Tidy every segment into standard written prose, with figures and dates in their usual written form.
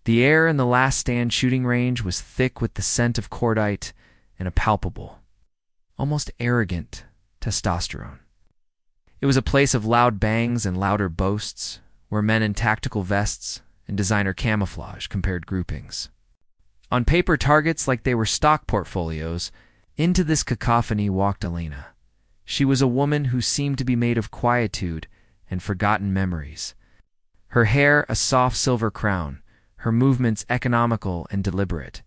The air in the last stand shooting range was thick with the scent of cordite and a palpable, almost arrogant, testosterone. It was a place of loud bangs and louder boasts, where men in tactical vests and designer camouflage compared groupings. On paper targets like they were stock portfolios, into this cacophony walked Elena. She was a woman who seemed to be made of quietude and forgotten memories. Her hair a soft silver crown, her movements economical and deliberate.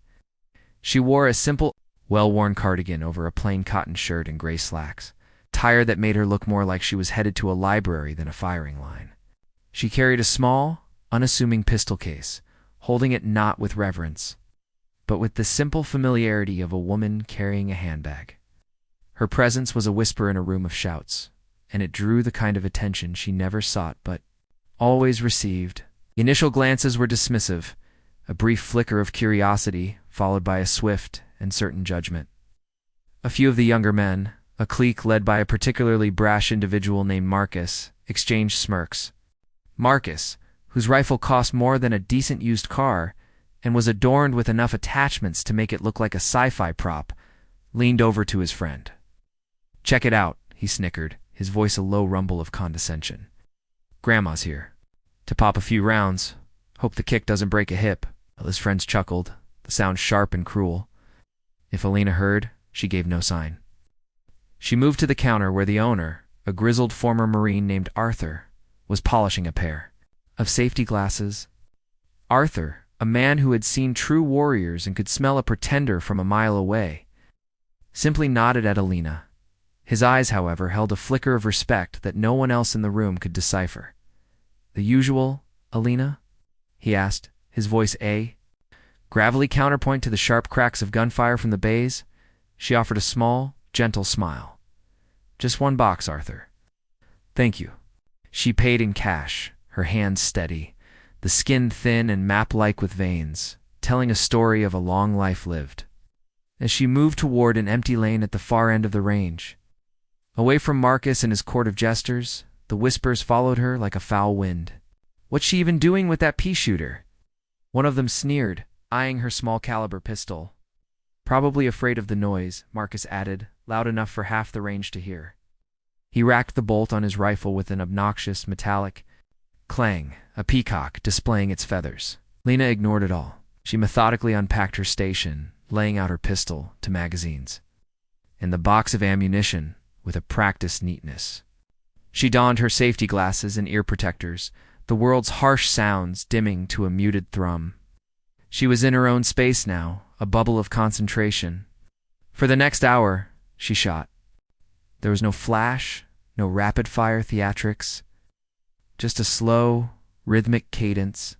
She wore a simple, well-worn cardigan over a plain cotton shirt and gray slacks, attire that made her look more like she was headed to a library than a firing line. She carried a small, unassuming pistol case, holding it not with reverence, but with the simple familiarity of a woman carrying a handbag. Her presence was a whisper in a room of shouts, and it drew the kind of attention she never sought but always received. Initial glances were dismissive, a brief flicker of curiosity followed by a swift and certain judgment. A few of the younger men, a clique led by a particularly brash individual named Marcus, exchanged smirks. Marcus, whose rifle cost more than a decent used car and was adorned with enough attachments to make it look like a sci-fi prop, leaned over to his friend. "Check it out," he snickered, his voice a low rumble of condescension. "Grandma's here. To pop a few rounds. Hope the kick doesn't break a hip." His friends chuckled, the sound sharp and cruel. If Elena heard, she gave no sign. She moved to the counter where the owner, a grizzled former Marine named Arthur, was polishing a pair of safety glasses. Arthur, a man who had seen true warriors and could smell a pretender from a mile away, simply nodded at Elena. His eyes, however, held a flicker of respect that no one else in the room could decipher. "The usual, Elena?" he asked, his voice gravelly counterpoint to the sharp cracks of gunfire from the bays. She offered a small, gentle smile. "Just one box, Arthur." "Thank you." She paid in cash, her hands steady, the skin thin and map-like with veins, telling a story of a long life lived. As she moved toward an empty lane at the far end of the range, away from Marcus and his court of jesters, the whispers followed her like a foul wind. "What's she even doing with that pea-shooter?" One of them sneered, eyeing her small-caliber pistol. "Probably afraid of the noise," Marcus added, loud enough for half the range to hear. He racked the bolt on his rifle with an obnoxious, metallic clang, a peacock displaying its feathers. Lena ignored it all. She methodically unpacked her station, laying out her pistol to magazines, and the box of ammunition with a practiced neatness. She donned her safety glasses and ear protectors, the world's harsh sounds dimming to a muted thrum. She was in her own space now, a bubble of concentration. For the next hour, she shot. There was no flash, no rapid-fire theatrics, just a slow, rhythmic cadence.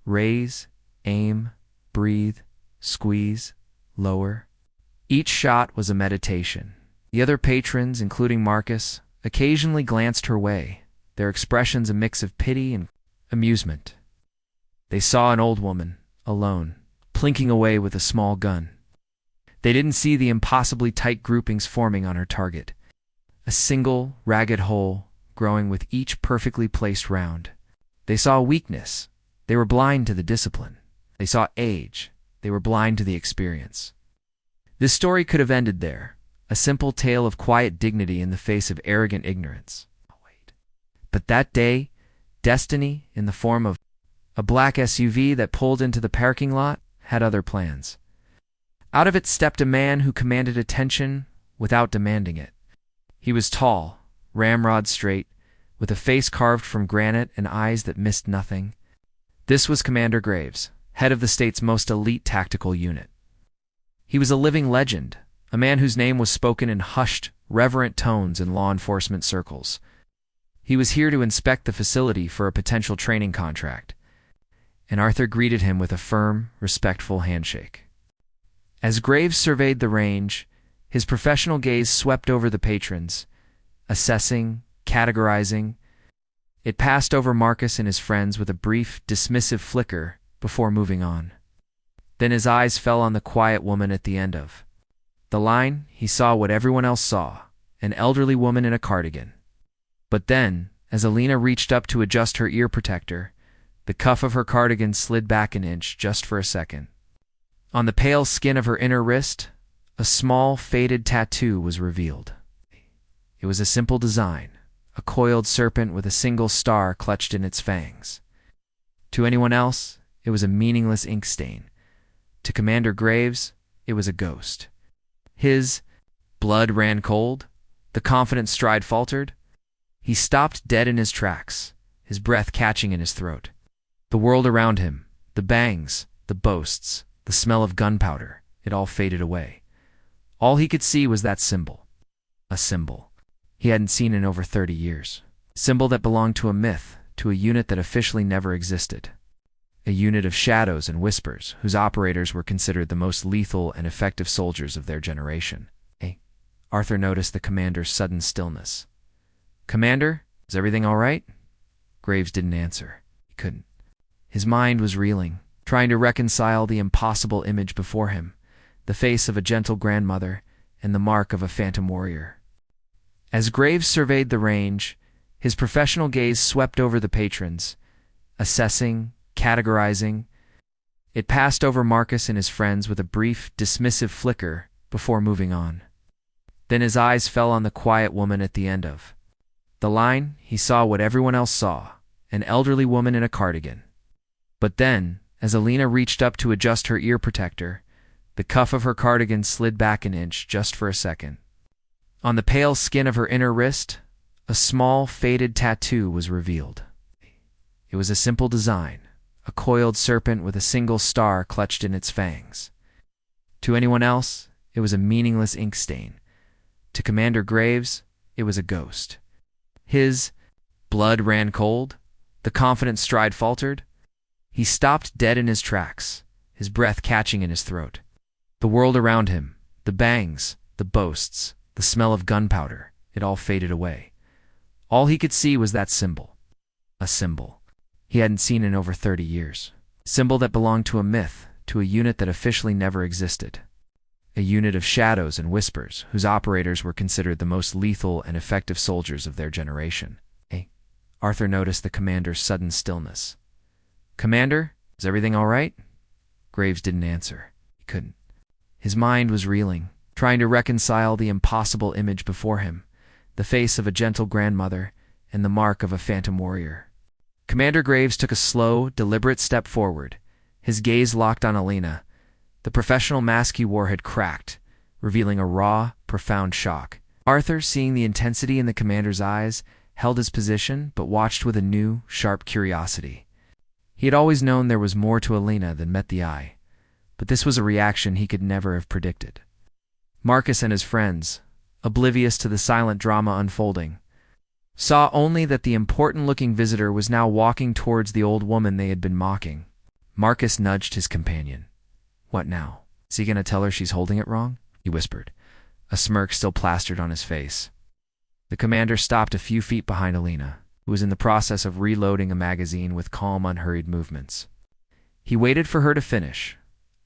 Raise, aim, breathe, squeeze, lower. Each shot was a meditation. The other patrons, including Marcus, occasionally glanced her way, their expressions a mix of pity and amusement. They saw an old woman, alone, plinking away with a small gun. They didn't see the impossibly tight groupings forming on her target, a single, ragged hole growing with each perfectly placed round. They saw weakness. They were blind to the discipline. They saw age. They were blind to the experience. This story could have ended there, a simple tale of quiet dignity in the face of arrogant ignorance. But that day, destiny, in the form of a black SUV that pulled into the parking lot, had other plans. Out of it stepped a man who commanded attention without demanding it. He was tall, ramrod straight, with a face carved from granite and eyes that missed nothing. This was Commander Graves, head of the state's most elite tactical unit. He was a living legend, a man whose name was spoken in hushed, reverent tones in law enforcement circles. He was here to inspect the facility for a potential training contract, and Arthur greeted him with a firm, respectful handshake. As Graves surveyed the range, his professional gaze swept over the patrons, assessing, categorizing. It passed over Marcus and his friends with a brief, dismissive flicker before moving on. Then his eyes fell on the quiet woman at the end of the line. He saw what everyone else saw, an elderly woman in a cardigan. But then, as Elena reached up to adjust her ear protector, The cuff of her cardigan slid back an inch just for a second. On the pale skin of her inner wrist, a small, faded tattoo was revealed. It was a simple design, a coiled serpent with a single star clutched in its fangs. To anyone else, it was a meaningless ink stain. To Commander Graves, it was a ghost. His blood ran cold. The confident stride faltered. He stopped dead in his tracks, his breath catching in his throat. The world around him, the bangs, the boasts, the smell of gunpowder, it all faded away. All he could see was that symbol. A symbol he hadn't seen in over 30 years. A symbol that belonged to a myth, to a unit that officially never existed. A unit of shadows and whispers, whose operators were considered the most lethal and effective soldiers of their generation. Arthur noticed the commander's sudden stillness. "Commander, is everything all right?" Graves didn't answer. He couldn't. His mind was reeling, trying to reconcile the impossible image before him, the face of a gentle grandmother and the mark of a phantom warrior. As Graves surveyed the range, his professional gaze swept over the patrons, assessing, categorizing. It passed over Marcus and his friends with a brief, dismissive flicker before moving on. Then his eyes fell on the quiet woman at the end of the line. He saw what everyone else saw, an elderly woman in a cardigan. But then, as Elena reached up to adjust her ear protector, the cuff of her cardigan slid back an inch just for a second. On the pale skin of her inner wrist, a small, faded tattoo was revealed. It was a simple design, a coiled serpent with a single star clutched in its fangs. To anyone else, it was a meaningless ink stain. To Commander Graves, it was a ghost. His blood ran cold. The confident stride faltered. He stopped dead in his tracks, his breath catching in his throat. The world around him, the bangs, the boasts, the smell of gunpowder, it all faded away. All he could see was that symbol. A symbol he hadn't seen in over 30 years. A symbol that belonged to a myth, to a unit that officially never existed. A unit of shadows and whispers, whose operators were considered the most lethal and effective soldiers of their generation. Arthur noticed the commander's sudden stillness. "Commander, is everything all right?" Graves didn't answer. He couldn't. His mind was reeling, trying to reconcile the impossible image before him, the face of a gentle grandmother and the mark of a phantom warrior. Commander Graves took a slow, deliberate step forward, his gaze locked on Elena. The professional mask he wore had cracked, revealing a raw, profound shock. Arthur, seeing the intensity in the commander's eyes, held his position but watched with a new, sharp curiosity. He had always known there was more to Elena than met the eye, but this was a reaction he could never have predicted. Marcus and his friends, oblivious to the silent drama unfolding, saw only that the important-looking visitor was now walking towards the old woman they had been mocking. Marcus nudged his companion. "What now? Is he going to tell her she's holding it wrong?" he whispered, a smirk still plastered on his face. The commander stopped a few feet behind Elena, who was in the process of reloading a magazine with calm, unhurried movements. He waited for her to finish,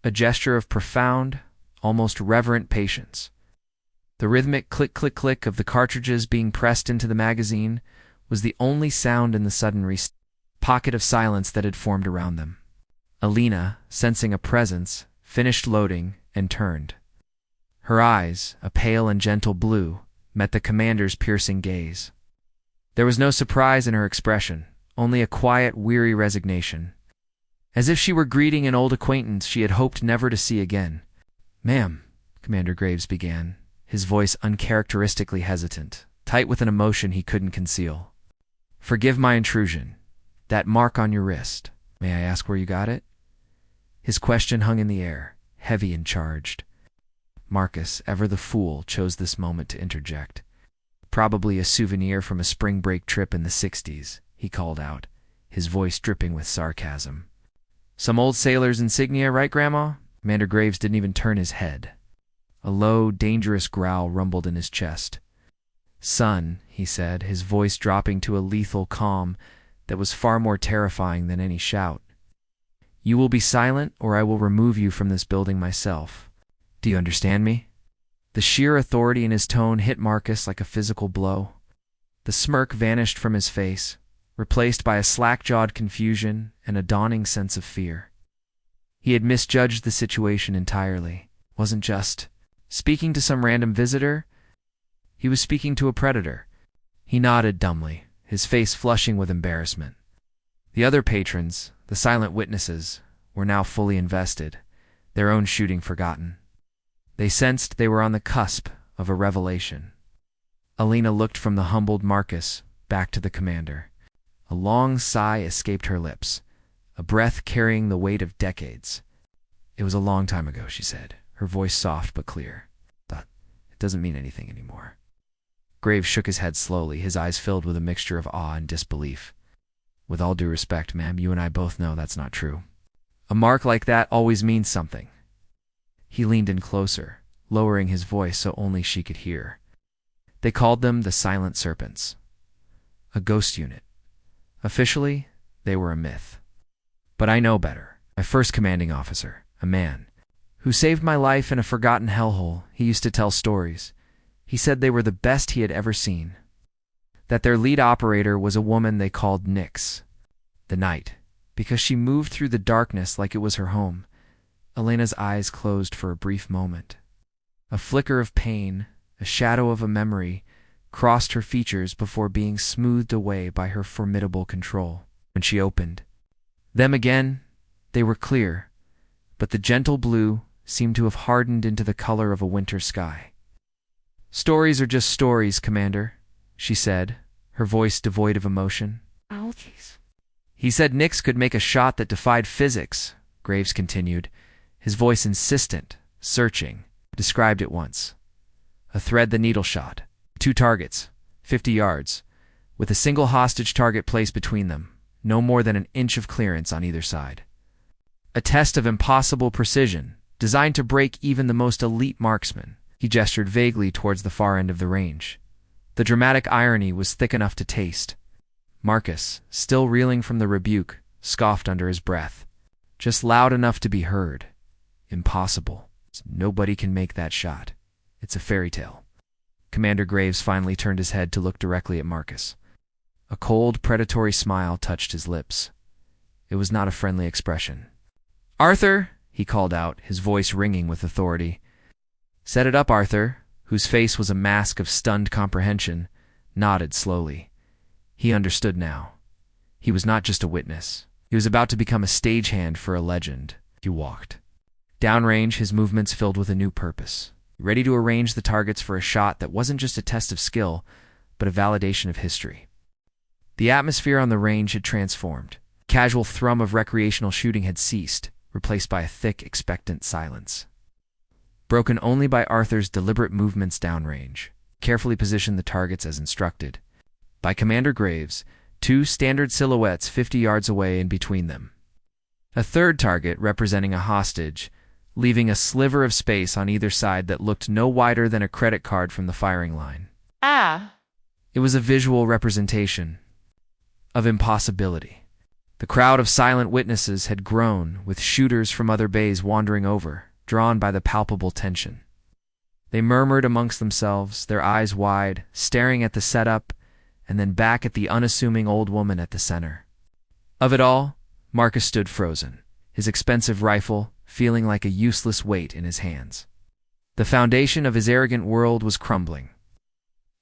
a gesture of profound, almost reverent patience. The rhythmic click-click-click of the cartridges being pressed into the magazine was the only sound in the sudden pocket of silence that had formed around them. Elena, sensing a presence, finished loading and turned. Her eyes, a pale and gentle blue, met the commander's piercing gaze. There was no surprise in her expression, only a quiet, weary resignation, as if she were greeting an old acquaintance she had hoped never to see again. "Ma'am," Commander Graves began, his voice uncharacteristically hesitant, tight with an emotion he couldn't conceal. "Forgive my intrusion. That mark on your wrist, may I ask where you got it?" His question hung in the air, heavy and charged. Marcus, ever the fool, chose this moment to interject. "Probably a souvenir from a spring break trip in the 60s, he called out, his voice dripping with sarcasm. "Some old sailor's insignia, right, Grandma?" Commander Graves didn't even turn his head. A low, dangerous growl rumbled in his chest. "Son," he said, his voice dropping to a lethal calm that was far more terrifying than any shout. "You will be silent, or I will remove you from this building myself. Do you understand me?" The sheer authority in his tone hit Marcus like a physical blow. The smirk vanished from his face, replaced by a slack-jawed confusion and a dawning sense of fear. He had misjudged the situation entirely. Wasn't just speaking to some random visitor. He was speaking to a predator. He nodded dumbly, his face flushing with embarrassment. The other patrons, the silent witnesses, were now fully invested, their own shooting forgotten. They sensed they were on the cusp of a revelation. Elena looked from the humbled Marcus back to the commander. A long sigh escaped her lips, a breath carrying the weight of decades. "It was a long time ago," she said, her voice soft but clear. "But it doesn't mean anything anymore." Graves shook his head slowly, his eyes filled with a mixture of awe and disbelief. "With all due respect, ma'am, you and I both know that's not true. A mark like that always means something." He leaned in closer, lowering his voice so only she could hear. "They called them the Silent Serpents. A ghost unit. Officially, they were a myth. But I know better. My first commanding officer, a man, who saved my life in a forgotten hellhole, he used to tell stories. He said they were the best he had ever seen. That their lead operator was a woman they called Nyx, the night, because she moved through the darkness like it was her home." Elena's eyes closed for a brief moment. A flicker of pain, a shadow of a memory, crossed her features before being smoothed away by her formidable control. When she opened them again, they were clear, but the gentle blue seemed to have hardened into the color of a winter sky. "Stories are just stories, Commander," she said, her voice devoid of emotion. Ouchies. "He said Nyx could make a shot that defied physics," Graves continued, his voice insistent, searching. "Described it once. A thread-the-needle shot. 2 targets, 50 yards, with a single hostage target placed between them, no more than an inch of clearance on either side. A test of impossible precision, designed to break even the most elite marksman." He gestured vaguely towards the far end of the range. The dramatic irony was thick enough to taste. Marcus, still reeling from the rebuke, scoffed under his breath. "Just loud enough to be heard. Impossible. Nobody can make that shot. It's a fairy tale." Commander Graves finally turned his head to look directly at Marcus. A cold, predatory smile touched his lips. It was not a friendly expression. "Arthur!" he called out, his voice ringing with authority. "Set it up," Arthur, whose face was a mask of stunned comprehension, nodded slowly. He understood now. He was not just a witness. He was about to become a stagehand for a legend. He walked. Downrange, his movements filled with a new purpose, ready to arrange the targets for a shot that wasn't just a test of skill, but a validation of history. The atmosphere on the range had transformed. The casual thrum of recreational shooting had ceased, replaced by a thick, expectant silence. Broken only by Arthur's deliberate movements downrange, carefully positioned the targets as instructed. By Commander Graves, 2 standard silhouettes 50 yards away and between them. A third target representing a hostage, leaving a sliver of space on either side that looked no wider than a credit card from the firing line. It was a visual representation of impossibility. The crowd of silent witnesses had grown, with shooters from other bays wandering over, drawn by the palpable tension. They murmured amongst themselves, their eyes wide, staring at the setup, and then back at the unassuming old woman at the center. Of it all, Marcus stood frozen, his expensive rifle feeling like a useless weight in his hands. The foundation of his arrogant world was crumbling.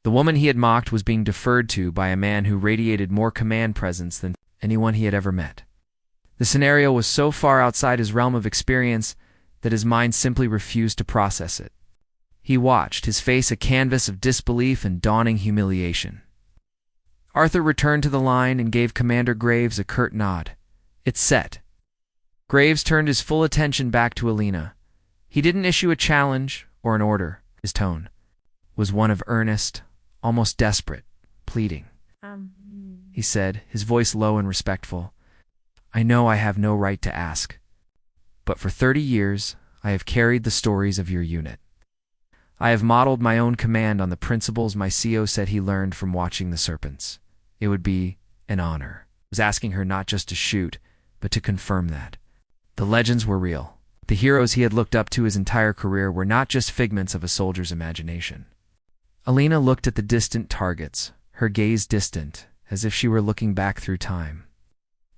The woman he had mocked was being deferred to by a man who radiated more command presence than anyone he had ever met. The scenario was so far outside his realm of experience that his mind simply refused to process it. He watched, his face a canvas of disbelief and dawning humiliation. Arthur returned to the line and gave Commander Graves a curt nod. "It's set." Graves turned his full attention back to Elena. He didn't issue a challenge or an order. His tone was one of earnest, almost desperate, pleading. He said, his voice low and respectful. "I know I have no right to ask, but for 30 years I have carried the stories of your unit. I have modeled my own command on the principles my CO said he learned from watching the Serpents. It would be an honor." I was asking her not just to shoot, but to confirm that. The legends were real. The heroes he had looked up to his entire career were not just figments of a soldier's imagination. Elena looked at the distant targets, her gaze distant, as if she were looking back through time.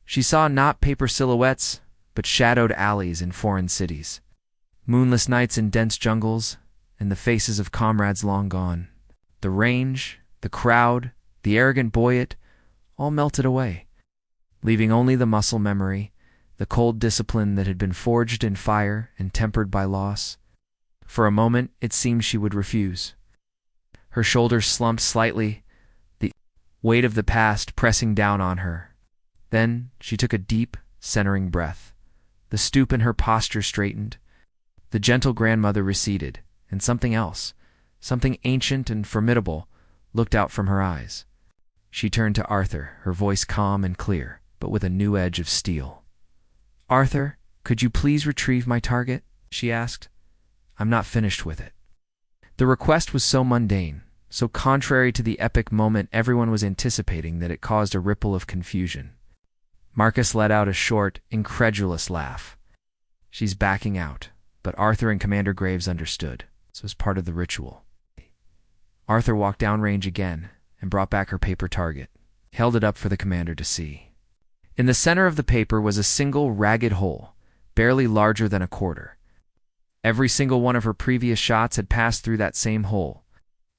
She saw not paper silhouettes, but shadowed alleys in foreign cities, moonless nights in dense jungles, and the faces of comrades long gone. The range, the crowd, the arrogant boyet, all melted away, leaving only the muscle memory, the cold discipline that had been forged in fire and tempered by loss. For a moment, it seemed she would refuse. Her shoulders slumped slightly, the weight of the past pressing down on her. Then she took a deep, centering breath. The stoop in her posture straightened. The gentle grandmother receded, and something else, something ancient and formidable, looked out from her eyes. She turned to Arthur, her voice calm and clear, but with a new edge of steel. "Arthur, could you please retrieve my target?" she asked. "I'm not finished with it." The request was so mundane, so contrary to the epic moment everyone was anticipating that it caused a ripple of confusion. Marcus let out a short, incredulous laugh. "She's backing out," but Arthur and Commander Graves understood. This was part of the ritual. Arthur walked downrange again and brought back her paper target, held it up for the commander to see. In the center of the paper was a single ragged hole, barely larger than a quarter. Every single one of her previous shots had passed through that same hole.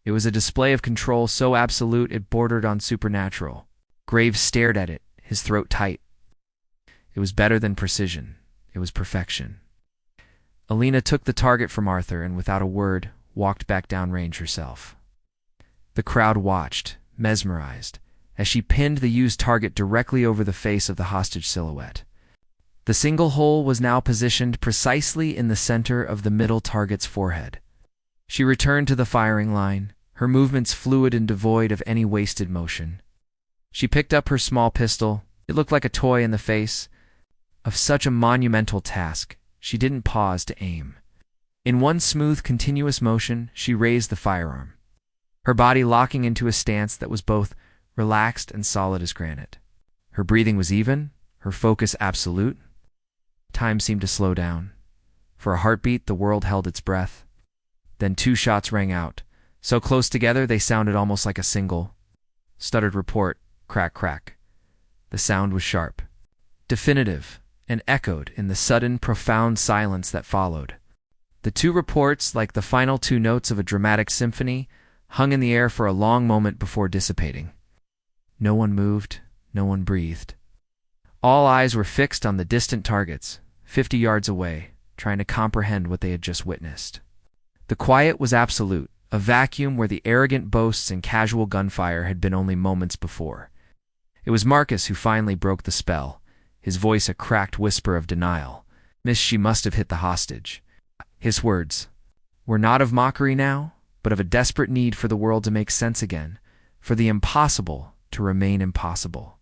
It was a display of control so absolute it bordered on supernatural. Graves stared at it, his throat tight. It was better than precision. It was perfection. Elena took the target from Arthur and, without a word, walked back downrange herself. The crowd watched, mesmerized, as she pinned the used target directly over the face of the hostage silhouette. The single hole was now positioned precisely in the center of the middle target's forehead. She returned to the firing line, her movements fluid and devoid of any wasted motion. She picked up her small pistol. It looked like a toy in the face of such a monumental task. She didn't pause to aim. In one smooth, continuous motion, she raised the firearm, her body locking into a stance that was both relaxed and solid as granite. Her breathing was even, her focus absolute. Time seemed to slow down. For a heartbeat, the world held its breath. Then 2 shots rang out, so close together they sounded almost like a single, stuttered report. Crack, crack. The sound was sharp, definitive, and echoed in the sudden, profound silence that followed. The 2 reports, like the final 2 notes of a dramatic symphony, hung in the air for a long moment before dissipating. No one moved, no one breathed. All eyes were fixed on the distant targets, 50 yards away, trying to comprehend what they had just witnessed. The quiet was absolute, a vacuum where the arrogant boasts and casual gunfire had been only moments before. It was Marcus who finally broke the spell, his voice a cracked whisper of denial. "Miss, she must have hit the hostage." His words were not of mockery now, but of a desperate need for the world to make sense again, for the impossible to remain impossible.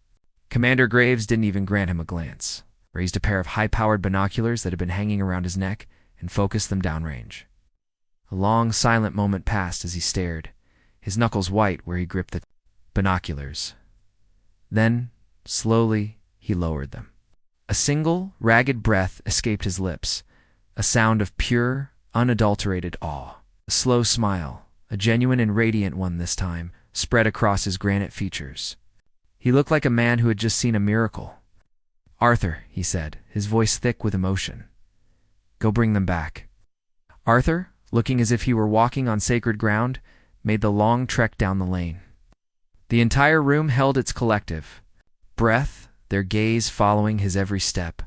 Commander Graves didn't even grant him a glance, raised a pair of high-powered binoculars that had been hanging around his neck, and focused them downrange. A long, silent moment passed as he stared, his knuckles white where he gripped the binoculars. Then, slowly, he lowered them. A single, ragged breath escaped his lips, a sound of pure, unadulterated awe. A slow smile, a genuine and radiant one this time, spread across his granite features. He looked like a man who had just seen a miracle. "Arthur," he said, his voice thick with emotion. "Go bring them back." Arthur, looking as if he were walking on sacred ground, made the long trek down the lane. The entire room held its collective breath, their gaze following his every step.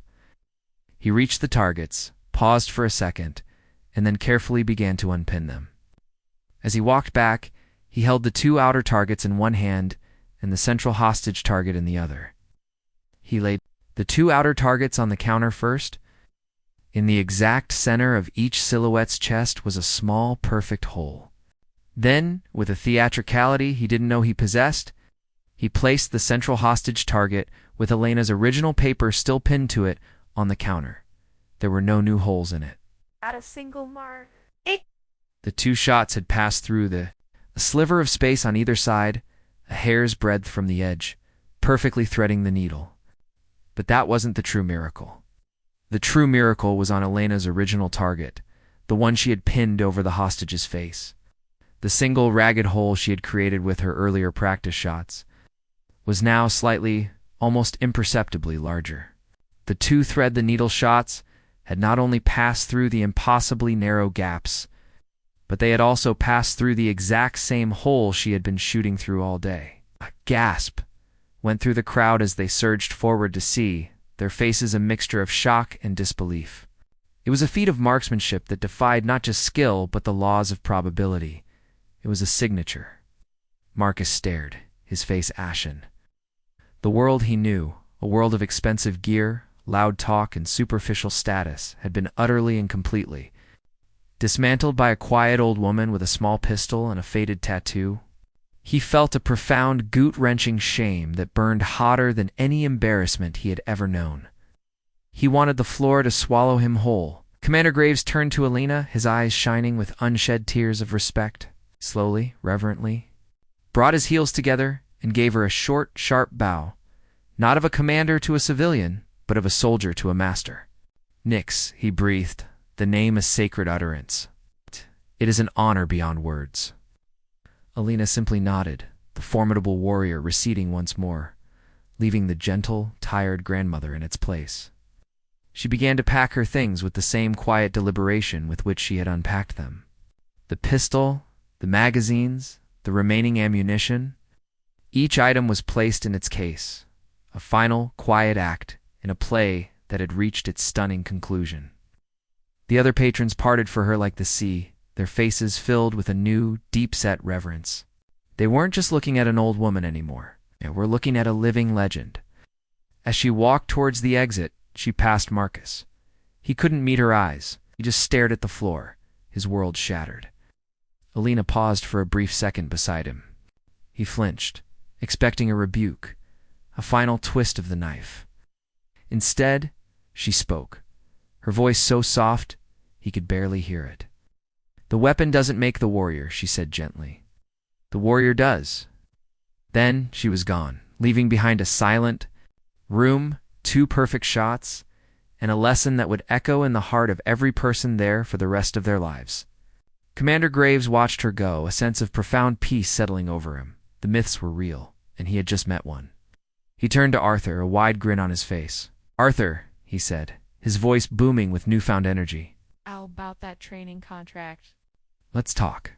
He reached the targets, paused for a second, and then carefully began to unpin them. As he walked back, he held the 2 outer targets in one hand and the central hostage target in the other. He laid the 2 outer targets on the counter first. In the exact center of each silhouette's chest was a small, perfect hole. Then, with a theatricality he didn't know he possessed, he placed the central hostage target, with Elena's original paper still pinned to it, on the counter. There were no new holes in it. Not a single mark. The 2 shots had passed through a sliver of space on either side, a hair's breadth from the edge, perfectly threading the needle. But that wasn't the true miracle. The true miracle was on Elena's original target, the one she had pinned over the hostage's face. The single ragged hole she had created with her earlier practice shots. was now slightly, almost imperceptibly larger. The two thread-the-needle shots had not only passed through the impossibly narrow gaps, but they had also passed through the exact same hole she had been shooting through all day. A gasp went through the crowd as they surged forward to see, their faces a mixture of shock and disbelief. It was a feat of marksmanship that defied not just skill, but the laws of probability. It was a signature. Marcus stared, his face ashen. The world he knew, a world of expensive gear, loud talk, and superficial status, had been utterly and completely dismantled by a quiet old woman with a small pistol and a faded tattoo. He felt a profound, gut-wrenching shame that burned hotter than any embarrassment he had ever known. He wanted the floor to swallow him whole. Commander Graves turned to Elena, his eyes shining with unshed tears of respect. Slowly, reverently, brought his heels together and gave her a short, sharp bow, not of a commander to a civilian, but of a soldier to a master. "Nix," he breathed, "the name a sacred utterance. It is an honor beyond words." Elena simply nodded, the formidable warrior receding once more, leaving the gentle, tired grandmother in its place. She began to pack her things with the same quiet deliberation with which she had unpacked them. The pistol, the magazines, the remaining ammunition, each item was placed in its case, a final, quiet act in a play that had reached its stunning conclusion. The other patrons parted for her like the sea, their faces filled with a new, deep-set reverence. They weren't just looking at an old woman anymore. They were looking at a living legend. As she walked towards the exit, she passed Marcus. He couldn't meet her eyes. He just stared at the floor, his world shattered. Elena paused for a brief second beside him. He flinched, expecting a rebuke, a final twist of the knife. Instead, she spoke, her voice so soft he could barely hear it. "The weapon doesn't make the warrior," she said gently. "The warrior does." Then she was gone, leaving behind a silent room, 2 perfect shots, and a lesson that would echo in the heart of every person there for the rest of their lives. Commander Graves watched her go, a sense of profound peace settling over him. The myths were real, and he had just met one. He turned to Arthur, a wide grin on his face. "Arthur," he said, his voice booming with newfound energy. "How about that training contract?" "Let's talk."